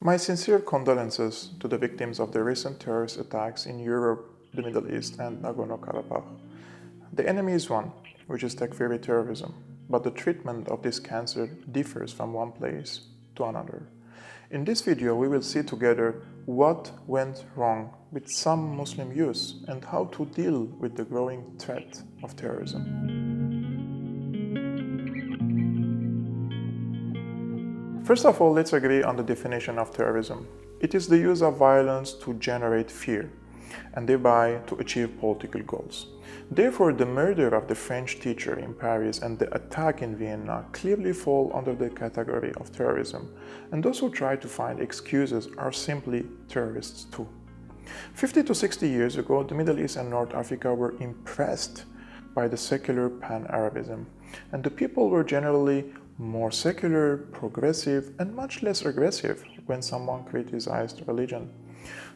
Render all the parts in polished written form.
My sincere condolences to the victims of the recent terrorist attacks in Europe, the Middle East, and Nagorno-Karabakh. The enemy is one, which is Takfiri terrorism, but the treatment of this cancer differs from one place to another. In this video, we will see together what went wrong with some Muslim youth and how to deal with the growing threat of terrorism. First of all, let's agree on the definition of terrorism. It is the use of violence to generate fear and thereby to achieve political goals. Therefore, the murder of the French teacher in Paris and the attack in Vienna clearly fall under the category of terrorism, and those who try to find excuses are simply terrorists too. 50 to 60 years ago, the Middle East and North Africa were impressed by the secular pan-Arabism, and the people were generally more secular, progressive, and much less aggressive when someone criticized religion.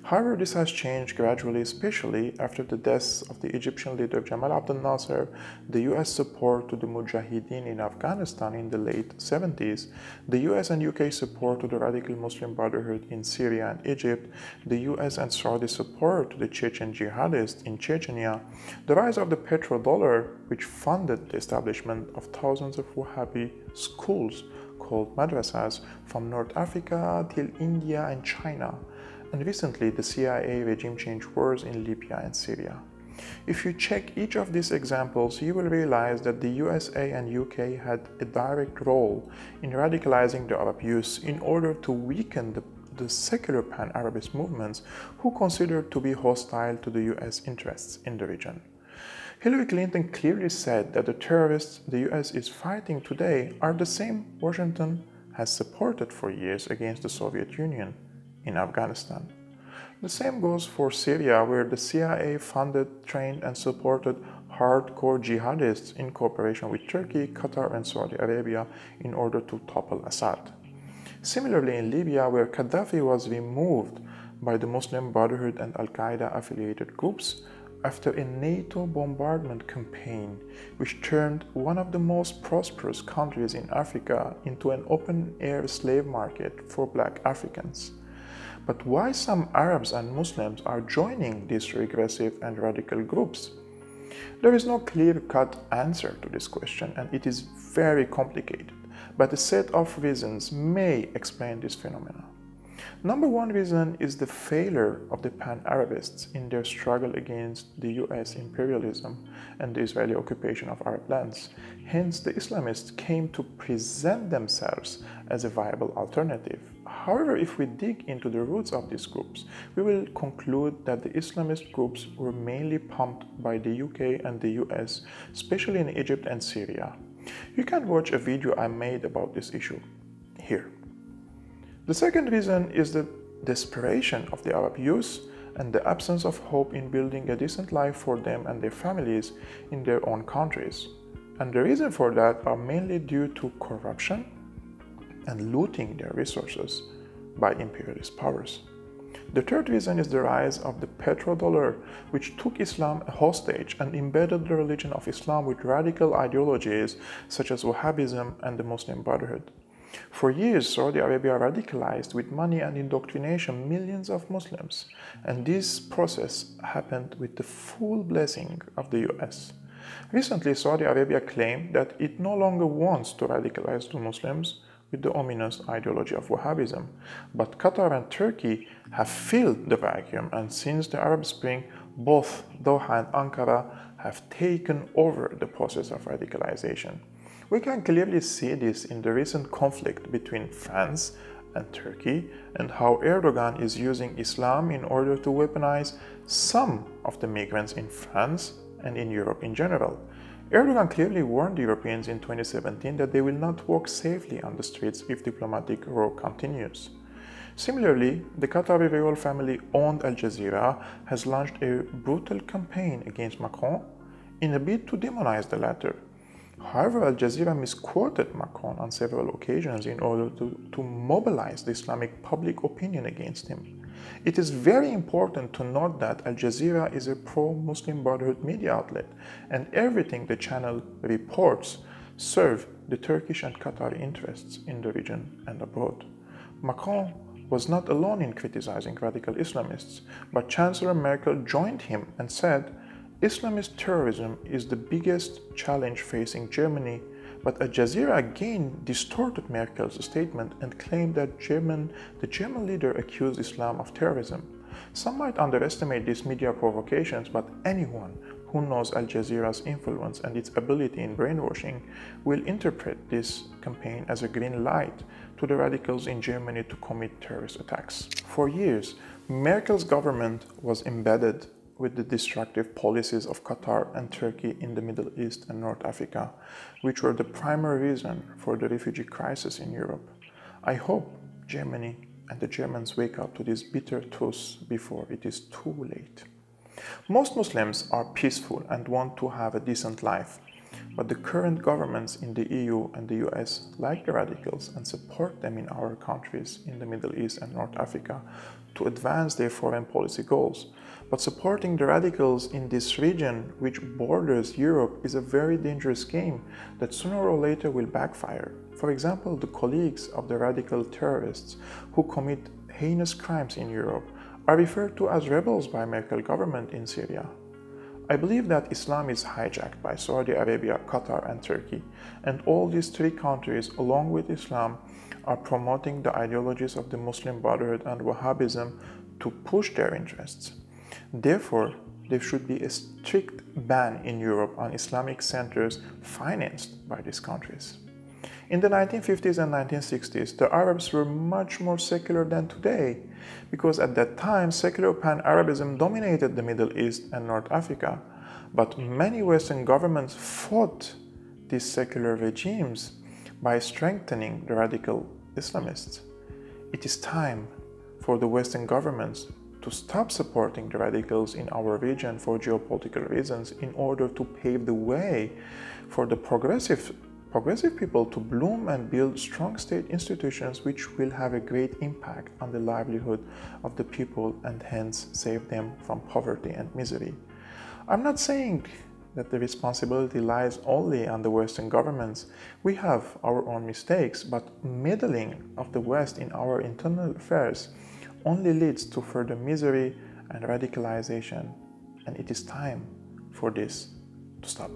However, this has changed gradually, especially after the deaths of the Egyptian leader Jamal Abdel Nasser, the US support to the Mujahideen in Afghanistan in the late 70s, the US and UK support to the radical Muslim Brotherhood in Syria and Egypt, the US and Saudi support to the Chechen jihadists in Chechnya, the rise of the petrodollar, which funded the establishment of thousands of Wahhabi schools called madrasas from North Africa till India and China, and recently the CIA regime change wars in Libya and Syria. If you check each of these examples, you will realize that the USA and UK had a direct role in radicalizing the Arab youth in order to weaken the secular pan-Arabist movements who considered to be hostile to the US interests in the region. Hillary Clinton clearly said that the terrorists the US is fighting today are the same Washington has supported for years against the Soviet Union in Afghanistan. The same goes for Syria, where the CIA funded, trained, and supported hardcore jihadists in cooperation with Turkey, Qatar, and Saudi Arabia in order to topple Assad. Similarly, in Libya, where Gaddafi was removed by the Muslim Brotherhood and Al-Qaeda affiliated groups after a NATO bombardment campaign, which turned one of the most prosperous countries in Africa into an open-air slave market for black Africans. But why some Arabs and Muslims are joining these regressive and radical groups? There is no clear-cut answer to this question, and it is very complicated, but a set of reasons may explain this phenomena. Number one reason is the failure of the pan-Arabists in their struggle against the US imperialism and the Israeli occupation of Arab lands. Hence, the Islamists came to present themselves as a viable alternative. However, if we dig into the roots of these groups, we will conclude that the Islamist groups were mainly pumped by the UK and the US, especially in Egypt and Syria. You can watch a video I made about this issue here. The second reason is the desperation of the Arab youth and the absence of hope in building a decent life for them and their families in their own countries. And the reason for that are mainly due to corruption and looting their resources by imperialist powers. The third reason is the rise of the petrodollar, which took Islam hostage and embedded the religion of Islam with radical ideologies such as Wahhabism and the Muslim Brotherhood. For years, Saudi Arabia radicalized with money and indoctrination millions of Muslims, and this process happened with the full blessing of the US. Recently, Saudi Arabia claimed that it no longer wants to radicalize the Muslims with the ominous ideology of Wahhabism, but Qatar and Turkey have filled the vacuum, and since the Arab Spring, both Doha and Ankara have taken over the process of radicalization. We can clearly see this in the recent conflict between France and Turkey and how Erdogan is using Islam in order to weaponize some of the migrants in France and in Europe in general. Erdogan clearly warned Europeans in 2017 that they will not walk safely on the streets if diplomatic row continues. Similarly, the Qatari royal family-owned Al Jazeera has launched a brutal campaign against Macron in a bid to demonize the latter. However, Al Jazeera misquoted Macron on several occasions in order to mobilize the Islamic public opinion against him. It is very important to note that Al Jazeera is a pro-Muslim Brotherhood media outlet, and everything the channel reports serve the Turkish and Qatari interests in the region and abroad. Macron was not alone in criticizing radical Islamists, but Chancellor Merkel joined him and said, Islamist terrorism is the biggest challenge facing Germany, but Al Jazeera again distorted Merkel's statement and claimed that the German leader accused Islam of terrorism. Some might underestimate these media provocations, but anyone who knows Al Jazeera's influence and its ability in brainwashing will interpret this campaign as a green light to the radicals in Germany to commit terrorist attacks. For years, Merkel's government was embedded with the destructive policies of Qatar and Turkey in the Middle East and North Africa, which were the primary reason for the refugee crisis in Europe. I hope Germany and the Germans wake up to this bitter truth before it is too late. Most Muslims are peaceful and want to have a decent life, but the current governments in the EU and the US like the radicals and support them in our countries in the Middle East and North Africa to advance their foreign policy goals. But supporting the radicals in this region, which borders Europe, is a very dangerous game that sooner or later will backfire. For example, the colleagues of the radical terrorists who commit heinous crimes in Europe are referred to as rebels by Merkel government in Syria. I believe that Islam is hijacked by Saudi Arabia, Qatar, and Turkey, and all these three countries, along with Islam, are promoting the ideologies of the Muslim Brotherhood and Wahhabism to push their interests. Therefore, there should be a strict ban in Europe on Islamic centers financed by these countries. In the 1950s and 1960s, the Arabs were much more secular than today, because at that time, secular pan-Arabism dominated the Middle East and North Africa. But many Western governments fought these secular regimes by strengthening the radical Islamists. It is time for the Western governments to stop supporting the radicals in our region for geopolitical reasons in order to pave the way for the progressive people to bloom and build strong state institutions which will have a great impact on the livelihood of the people and hence save them from poverty and misery. I'm not saying that the responsibility lies only on the Western governments. We have our own mistakes, but meddling of the West in our internal affairs only leads to further misery and radicalization, and it is time for this to stop.